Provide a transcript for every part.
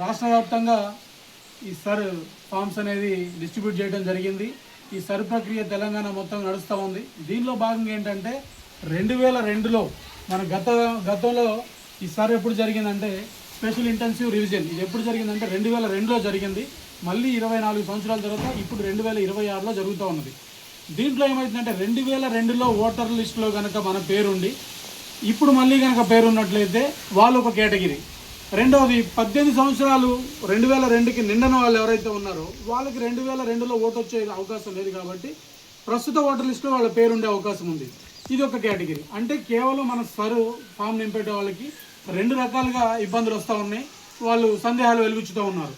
రాష్ట్ర వ్యాప్తంగా ఈ సర్ ఫామ్స్ అనేది డిస్ట్రిబ్యూట్ చేయడం జరిగింది. ఈ సర్ ప్రక్రియ తెలంగాణ మొత్తం నడుస్తూ ఉంది. దీనిలో భాగంగా ఏంటంటే 2002లో మన గతంలో ఈ సర్ ఎప్పుడు జరిగిందంటే స్పెషల్ ఇంటెన్సివ్ రివిజన్ ఇది ఎప్పుడు జరిగిందంటే 2002లో జరిగింది. మళ్ళీ 24 సంవత్సరాల తర్వాత ఇప్పుడు 2026లో జరుగుతూ ఉన్నది. దీంట్లో ఏమవుతుందంటే 2002లో ఓటర్ లిస్టులో కనుక మన పేరుండి ఇప్పుడు మళ్ళీ కనుక పేరున్నట్లయితే వాళ్ళు ఒక కేటగిరీ. రెండవది 18 సంవత్సరాలు 2002కి నిండిన వాళ్ళు ఎవరైతే ఉన్నారో వాళ్ళకి 2002లో ఓటు వచ్చే అవకాశం లేదు కాబట్టి ప్రస్తుత ఓటర్ లిస్టులో వాళ్ళ పేరు ఉండే అవకాశం ఉంది. ఇది ఒక కేటగిరీ. అంటే కేవలం మన సరు ఫామ్ నింపేట వాళ్ళకి 2 రకాలుగా ఇబ్బందులు వస్తూ ఉన్నాయి. వాళ్ళు సందేహాలు వెలిగించుతూ ఉన్నారు.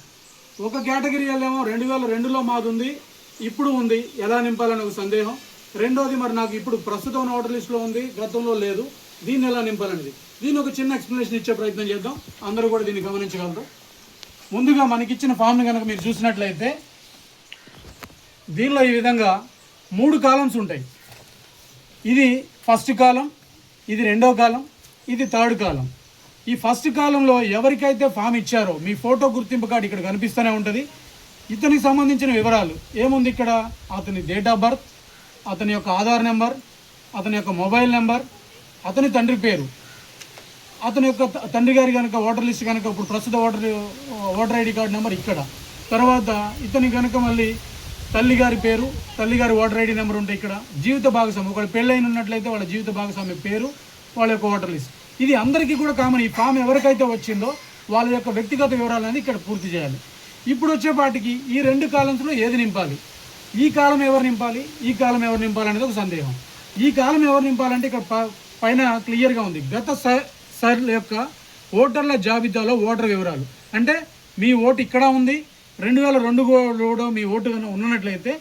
ఒక కేటగిరీ ఏమో 2002లో మాది ఉంది, ఇప్పుడు ఉంది, ఎలా నింపాలని ఒక సందేహం. రెండోది మరి నాకు ఇప్పుడు ప్రస్తుతం ఉన్న ఓటర్ లిస్టులో ఉంది, గతంలో లేదు, దీన్ని ఎలా నింపాలనేది. దీన్ని ఒక చిన్న ఎక్స్ప్లెనేషన్ ఇచ్చే ప్రయత్నం చేద్దాం. అందరూ కూడా దీన్ని గమనించగలరు. ముందుగా మనకిచ్చిన ఫామ్ని కనుక మీరు చూసినట్లయితే దీనిలో ఈ విధంగా 3 కాలమ్స్ ఉంటాయి. ఇది ఫస్ట్ కాలం, ఇది రెండో కాలం, ఇది థర్డ్ కాలం. ఈ ఫస్ట్ కాలంలో ఎవరికైతే ఫామ్ ఇచ్చారో మీ ఫోటో గుర్తింపు కార్డు ఇక్కడ కనిపిస్తూనే ఉంటుంది. ఇతనికి సంబంధించిన వివరాలు ఏముంది ఇక్కడ, అతని డేట్ ఆఫ్ బర్త్, అతని యొక్క ఆధార్ నెంబర్, అతని యొక్క మొబైల్ నెంబర్, అతని తండ్రి పేరు, అతని యొక్క తండ్రి గారి కనుక ఓటర్ లిస్ట్ కనుక ఇప్పుడు ప్రస్తుత ఓటర్ ఐడి కార్డు నెంబర్ ఇక్కడ. తర్వాత ఇతని కనుక మళ్ళీ తల్లిగారి పేరు, తల్లిగారి ఓటర్ ఐడి నెంబర్ ఉంటే ఇక్కడ. జీవిత భాగస్వామి, ఒకవేళ పెళ్ళైన ఉన్నట్లయితే వాళ్ళ జీవిత భాగస్వామి పేరు, వాళ్ళ యొక్క ఓటర్ లిస్ట్. ఇది అందరికీ కూడా కామన్. ఈ ఫామ్ ఎవరికైతే వచ్చిందో వాళ్ళ యొక్క వ్యక్తిగత వివరాలు అనేది ఇక్కడ పూర్తి చేయాలి. ఇప్పుడు వచ్చేపాటికి ఈ 2 కాలమ్స్లో ఏది నింపాలి, ఈ కాలం ఎవరు నింపాలి, ఈ కాలం ఎవరు నింపాలి అనేది ఒక సందేహం. ఈ కాలం ఎవరు నింపాలంటే ఇక్కడ పైన క్లియర్గా ఉంది. గత సర్ యొక్క ఓటర్ల జాబితాలో ఓటర్ వివరాలు. అంటే మీ ఓటు ఇక్కడ ఉంది, 2002లో మీ ఓటు ఉన్నట్లయితే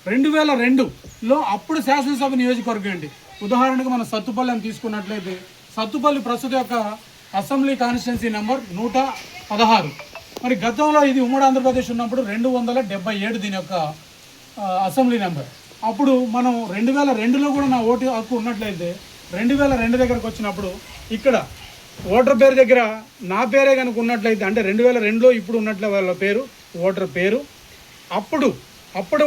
2002లో అప్పుడు శాసనసభ నియోజకవర్గం ఏంటి. ఉదాహరణకు మనం సత్తుపల్లిని తీసుకున్నట్లయితే సత్తుపల్లి ప్రస్తుత యొక్క అసెంబ్లీ కాన్స్టిట్యున్సీ నెంబర్ 116. మరి గతంలో ఇది ఉమ్మడి ఆంధ్రప్రదేశ్ ఉన్నప్పుడు 277 దీని యొక్క అసెంబ్లీ నెంబర్. అప్పుడు మనం 2002లో కూడా నా ఓటు హక్కు ఉన్నట్లయితే 2002 దగ్గరకు వచ్చినప్పుడు ఇక్కడ ఓటర్ పేరు దగ్గర నా పేరే కనుక ఉన్నట్లయితే అంటే 2002లో ఇప్పుడు ఉన్నట్లే వాళ్ళ పేరు, ఓటర్ పేరు, అప్పుడు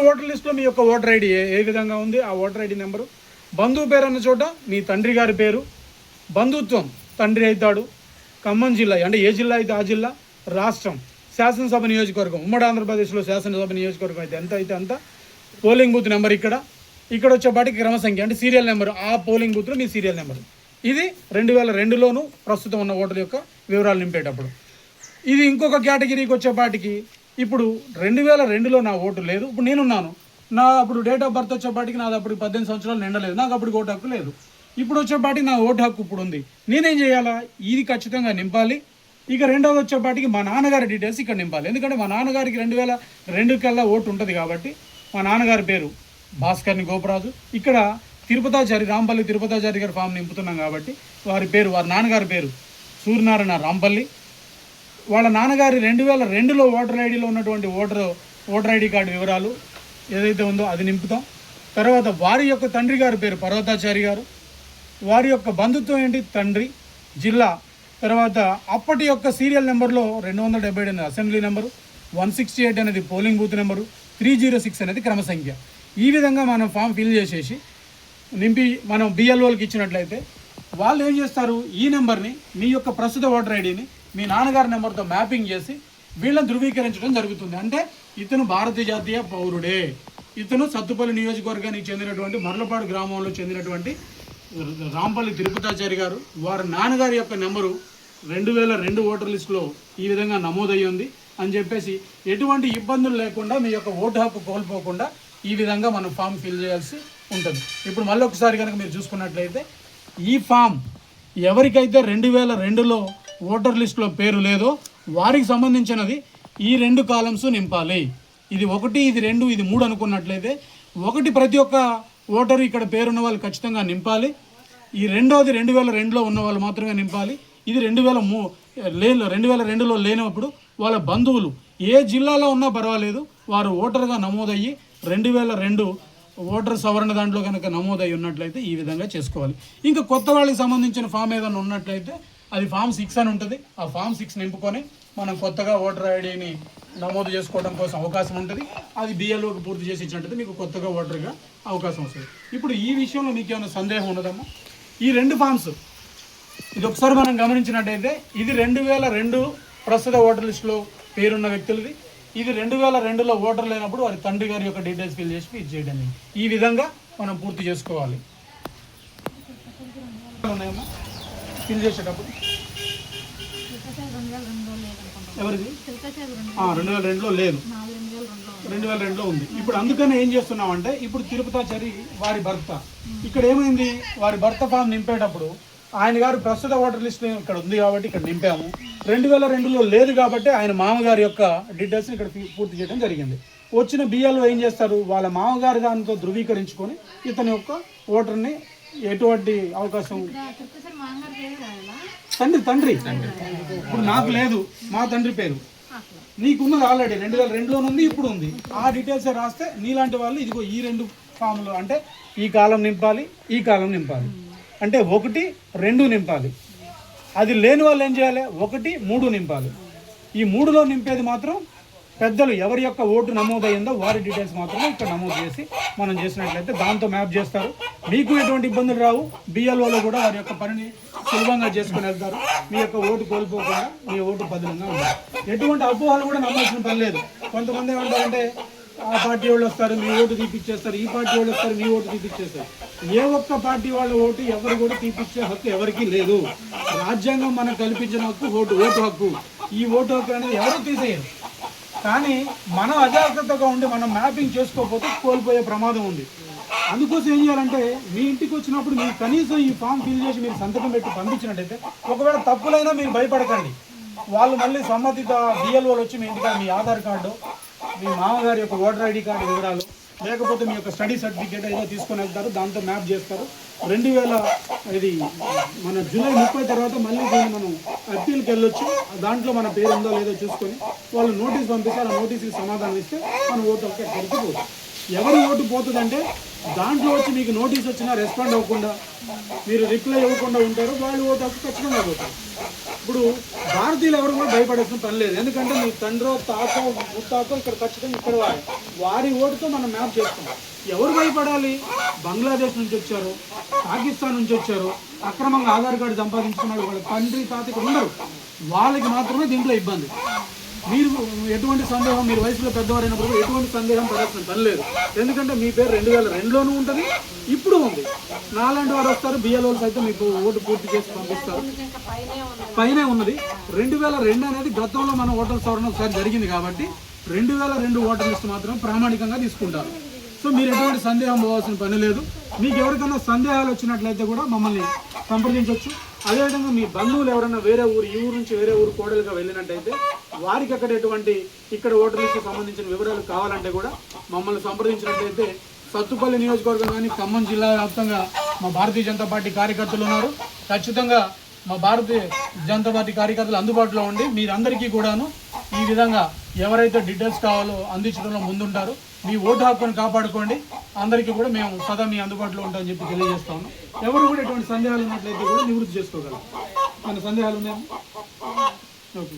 ఓటర్ లిస్టులో మీ యొక్క ఓటర్ ఐడి ఏ విధంగా ఉంది ఆ ఓటర్ ఐడి నెంబరు, బంధువు పేరు అన్న చోట మీ తండ్రి గారి పేరు, బంధుత్వం తండ్రి అవుతాడు, ఖమ్మం జిల్లా అంటే ఏ జిల్లా అయితే ఆ జిల్లా, రాష్ట్రం, శాసనసభ నియోజకవర్గం ఉమ్మడి ఆంధ్రప్రదేశ్లో శాసనసభ నియోజకవర్గం అయితే ఎంత అయితే అంత, పోలింగ్ బూత్ నెంబర్ ఇక్కడ వచ్చేపాటికి క్రమ సంఖ్య అంటే సీరియల్ నెంబర్, ఆ పోలింగ్ బూత్లో మీ సీరియల్ నెంబర్. ఇది 2002లోను ప్రస్తుతం ఉన్న ఓటర్ యొక్క వివరాలు నింపేటప్పుడు. ఇది ఇంకొక కేటగిరీకి వచ్చేపాటికి ఇప్పుడు 2002లో నా ఓటు లేదు, ఇప్పుడు నేనున్నాను, నా అప్పుడు డేట్ ఆఫ్ బర్త్ వచ్చేపాటికి నాది అప్పుడు 18 సంవత్సరాలు నిండలేదు, నాకు అప్పుడు ఓటు హక్కు లేదు. ఇప్పుడు వచ్చేపాటికి నా ఓటు హక్కు ఇప్పుడు ఉంది, నేనేం చేయాలా, ఇది ఖచ్చితంగా నింపాలి. ఇక రెండవది వచ్చేపాటికి మా నాన్నగారి డీటెయిల్స్ ఇక్కడ నింపాలి. ఎందుకంటే మా నాన్నగారికి 2002 కల్లా ఓటు ఉంటుంది కాబట్టి మా నాన్నగారి పేరు భాస్కర్ని గోపరాజు, ఇక్కడ తిరుపతాచారి రాంపల్లి తిరుపతాచారి గారి ఫామ్ నింపుతున్నాం కాబట్టి వారి పేరు, వారి నాన్నగారి పేరు సూర్యనారాయణ రాంపల్లి. వాళ్ళ నాన్నగారి 2002లో ఓటర్ ఐడిలో ఉన్నటువంటి ఓటర్ ఐడి కార్డు వివరాలు ఏదైతే ఉందో అది నింపుతాం. తర్వాత వారి యొక్క తండ్రి గారి పేరు పర్వతాచారి గారు, వారి యొక్క బంధుత్వం ఏంటి, తండ్రి, జిల్లా, తర్వాత అప్పటి యొక్క సీరియల్ నెంబర్లో 277 అనేది అసెంబ్లీ నెంబరు, 168 అనేది పోలింగ్ బూత్ నెంబరు, 306 అనేది క్రమ సంఖ్య. ఈ విధంగా మనం ఫామ్ ఫిల్ చేసేసి నింపి మనం బిఎల్ఓలకి ఇచ్చినట్లయితే వాళ్ళు ఏం చేస్తారు, ఈ నెంబర్ని మీ యొక్క ప్రస్తుత ఓటర్ ఐడిని మీ నాన్నగారి నెంబర్తో మ్యాపింగ్ చేసి వీళ్ళని ధృవీకరించడం జరుగుతుంది. అంటే ఇతను భారతీయ జాతీయ పౌరుడే, ఇతను సత్తుపల్లి నియోజకవర్గానికి చెందినటువంటి మర్లపాడు గ్రామంలో చెందినటువంటి రాంపల్లి తిరుపతాచారి గారు, వారి నాన్నగారి యొక్క నెంబరు 2002 ఓటర్ లిస్టులో ఈ విధంగా నమోదయ్యి ఉంది అని చెప్పేసి ఎటువంటి ఇబ్బందులు లేకుండా మీ యొక్క ఓటు హక్కు కోల్పోకుండా ఈ విధంగా మనం ఫామ్ ఫిల్ చేయాల్సి ఉంటుంది. ఇప్పుడు మళ్ళీ ఒకసారి కనుక మీరు చూసుకున్నట్లయితే ఈ ఫామ్ ఎవరికైతే 2002లో ఓటర్ లిస్టులో పేరు లేదో వారికి సంబంధించినది ఈ 2 కాలమ్స్ నింపాలి. ఇది 1, ఇది 2, ఇది 3 అనుకున్నట్లయితే 1 ప్రతి ఒక్క ఓటరు ఇక్కడ పేరున్న వాళ్ళు ఖచ్చితంగా నింపాలి. ఈ రెండోది 2002లో ఉన్న వాళ్ళు మాత్రమే నింపాలి. ఇది 2002లో లేనప్పుడు వాళ్ళ బంధువులు ఏ జిల్లాలో ఉన్నా పర్వాలేదు, వారు ఓటర్గా నమోదయ్యి 2002 ఓటర్ సవరణ దాంట్లో కనుక నమోదై ఉన్నట్లయితే ఈ విధంగా చేసుకోవాలి. ఇంకా కొత్త వాళ్ళకి సంబంధించిన ఫామ్ ఏదైనా ఉన్నట్లయితే అది ఫామ్ 6 అని ఉంటుంది. ఆ ఫామ్ 6 నింపుకొని మనం కొత్తగా ఓటర్ ఐడిని నమోదు చేసుకోవడం కోసం అవకాశం ఉంటుంది. అది బిఎల్ఓకి పూర్తి చేసి ఇచ్చినట్టయితే మీకు కొత్తగా ఓటర్గా అవకాశం వస్తుంది. ఇప్పుడు ఈ విషయంలో మీకు ఏమైనా సందేహం ఉన్నదమ్మా? ఈ 2 ఫామ్స్ ఇది ఒకసారి మనం గమనించినట్టయితే ఇది 2002 ప్రస్తుత ఓటర్ లిస్టులో పేరున్న వ్యక్తులది. ఇది 2002లో ఓటర్ లేనప్పుడు వారి తండ్రి గారి యొక్క డీటెయిల్స్ ఫిల్ చేసి ఇది చేయడం. ఈ విధంగా మనం పూర్తి చేసుకోవాలి. ఉన్నాయమ్మా ఫిల్ చేసేటప్పుడు ఎవరిది 2002లో లేదు, 2002లో ఉంది. ఇప్పుడు అందుకని ఏం చేస్తున్నామంటే ఇప్పుడు తిరుపతాచారి వారి భర్త ఇక్కడ ఏమైంది, వారి భర్త ఫామ్ నింపేటప్పుడు ఆయన గారు ప్రస్తుత ఓటర్ లిస్ట్ ఇక్కడ ఉంది కాబట్టి ఇక్కడ నింపాము. 2002లో లేదు కాబట్టి ఆయన మామగారి యొక్క డీటెయిల్స్ ఇక్కడ పూర్తి చేయడం జరిగింది. వచ్చిన బిఎల్ఓ ఏం చేస్తారు, వాళ్ళ మామగారి దానితో ధృవీకరించుకొని ఇతని యొక్క ఓటర్ని ఎటువంటి అవకాశం తండ్రి ఇప్పుడు నాకు లేదు, మా తండ్రి పేరు నీకున్నది ఆల్రెడీ 2002లో ఉంది, ఇప్పుడు ఉంది. ఆ డీటెయిల్స్ రాస్తే నీలాంటి వాళ్ళు ఇదిగో ఈ 2 ఫామ్లు అంటే ఈ కాలం నింపాలి, ఈ కాలం నింపాలి, అంటే 1, 2 నింపాలి. అది లేని వాళ్ళు ఏం చేయాలి, 1, 3 నింపాలి. ఈ 3లో నింపేది మాత్రం పెద్దలు ఎవరి యొక్క ఓటు నమోదయ్యిందో వారి డీటెయిల్స్ మాత్రమే ఇక్కడ నమోదు చేసి మనం చేసినట్లయితే దాంతో మ్యాప్ చేస్తారు. మీకు ఎటువంటి ఇబ్బందులు రావు. బిఎల్ఓలో కూడా వారి యొక్క పనిని సులభంగా చేసుకుని వెళ్తారు. మీ యొక్క ఓటు కోల్పోకుండా మీ ఓటు భద్రంగా ఉండాలి. ఎటువంటి అపోహలు కూడా నమ్మాల్సిన పని లేదు. కొంతమంది ఏమంటారంటే ఆ పార్టీ వాళ్ళు వస్తారు మీ ఓటు తీపిచ్చేస్తారు, ఈ పార్టీ వాళ్ళు వస్తారు మీ ఓటు తీపిచ్చేస్తారు. ఏ ఒక్క పార్టీ వాళ్ళ ఓటు ఎవరు కూడా తీపిచ్చే హక్కు ఎవరికీ లేదు. రాజ్యాంగం మనకు కల్పించిన హక్కు ఓటు హక్కు. ఈ ఓటు హక్కు అనేది ఎవరు తీసేయరు. కానీ మనం అజాగ్రత్తగా ఉండి మనం మ్యాపింగ్ చేసుకోకపోతే కోల్పోయే ప్రమాదం ఉంది. అందుకోసం ఏం చేయాలంటే మీ ఇంటికి వచ్చినప్పుడు మీరు కనీసం ఈ ఫామ్ ఫిల్ చేసి మీరు సంతకం పెట్టి పంపించినట్టయితే ఒకవేళ తప్పులైనా మీరు భయపడకండి. వాళ్ళు మళ్ళీ సంబంధిత బిఎల్ఓలు వచ్చి మీ ఇంటికి మీ ఆధార్ కార్డు, మీ మామగారి యొక్క ఓటర్ ఐడి కార్డు వివరాలు, లేకపోతే మీ యొక్క స్టడీ సర్టిఫికేట్ ఏదో తీసుకొని వెళ్తారు, దాంతో మ్యాప్ చేస్తారు. 2000 ఇది మన జూలై 30 తర్వాత మళ్ళీ దీన్ని మనం అప్పీల్కి వెళ్ళొచ్చు. దాంట్లో మన పేరు ఉందో లేదో చూసుకొని వాళ్ళు నోటీస్ పంపిస్తారు. ఆ నోటీస్కి సమాధానం ఇస్తే మన ఓటు హక్కు ఎక్కడికి పోతుంది. ఎవరి ఓటు పోతుందంటే దాంట్లో వచ్చి మీకు నోటీస్ వచ్చినా రెస్పాండ్ అవ్వకుండా మీరు రిప్లై ఇవ్వకుండా ఉంటారు, వాళ్ళు ఓటు హక్కు ఖచ్చితంగా పోతారు. ఇప్పుడు భారతీయులు ఎవరు కూడా భయపడాల్సిన పని లేదు. ఎందుకంటే మీ తండ్రో తాతో ముత్తాతో ఇక్కడ ఖచ్చితంగా ఇక్కడ వారి ఓటుతో మనం మ్యాప్ చేస్తాం. ఎవరు భయపడాలి? బంగ్లాదేశ్ నుంచి వచ్చారు, పాకిస్తాన్ నుంచి వచ్చారు, అక్రమంగా ఆధార్ కార్డు సంపాదించుకున్నారు, వాళ్ళ తండ్రి తాత ఇక్కడ ఉండరు, వాళ్ళకి మాత్రమే దీంట్లో ఇబ్బంది. మీరు ఎటువంటి సందేహం, మీరు వయసులో పెద్దవారైనప్పుడు ఎటువంటి సందేహం పడాల్సిన పని లేదు. ఎందుకంటే మీ పేరు 2002లోనూ ఉంటుంది, ఇప్పుడు ఉంది. నాలాంటి వారు వస్తారు, బిఎల్ఓలు సైతం మీకు ఓటు పూర్తి చేసి పంపిస్తారు. పైనే ఉన్నది 2002 అనేది గతంలో మన ఓటర్ సవరణ ఒకసారి జరిగింది కాబట్టి 2002 ఓటర్ లిస్ట్ మాత్రం ప్రామాణికంగా తీసుకుంటారు. సో మీరు ఎటువంటి సందేహం పోవాల్సిన పని లేదు. మీకు ఎవరికైనా సందేహాలు వచ్చినట్లయితే కూడా మమ్మల్ని సంప్రదించవచ్చు. అదేవిధంగా మీ బంధువులు ఎవరైనా వేరే ఊరు, ఈ ఊరు నుంచి వేరే ఊరు కోడలుగా వెళ్ళినట్టయితే వారికి అక్కడ ఎటువంటి ఇక్కడ ఓటర్ లిస్టుకు సంబంధించిన వివరాలు కావాలంటే కూడా మమ్మల్ని సంప్రదించినట్లయితే సత్తుపల్లి నియోజకవర్గం కానీ ఖమ్మం జిల్లా వ్యాప్తంగా మా భారతీయ జనతా పార్టీ కార్యకర్తలు ఉన్నారు. ఖచ్చితంగా మా భారతీయ జనతా పార్టీ కార్యకర్తలు అందుబాటులో ఉండి మీరందరికీ కూడాను ఈ విధంగా ఎవరైతే డీటెయిల్స్ కావాలో అందించడంలో ముందుంటారు. మీ ఓటు హక్కును కాపాడుకోండి. అందరికీ కూడా మేము సదా మీ అందుబాటులో ఉంటామని చెప్పి తెలియజేస్తా ఉన్నాం. ఎవరు కూడా ఎటువంటి సందేహాలు ఉన్నట్లయితే కూడా నివృత్తి చేసుకోగలరు. మన సందేహాలు ఉన్నాయా? ఓకే.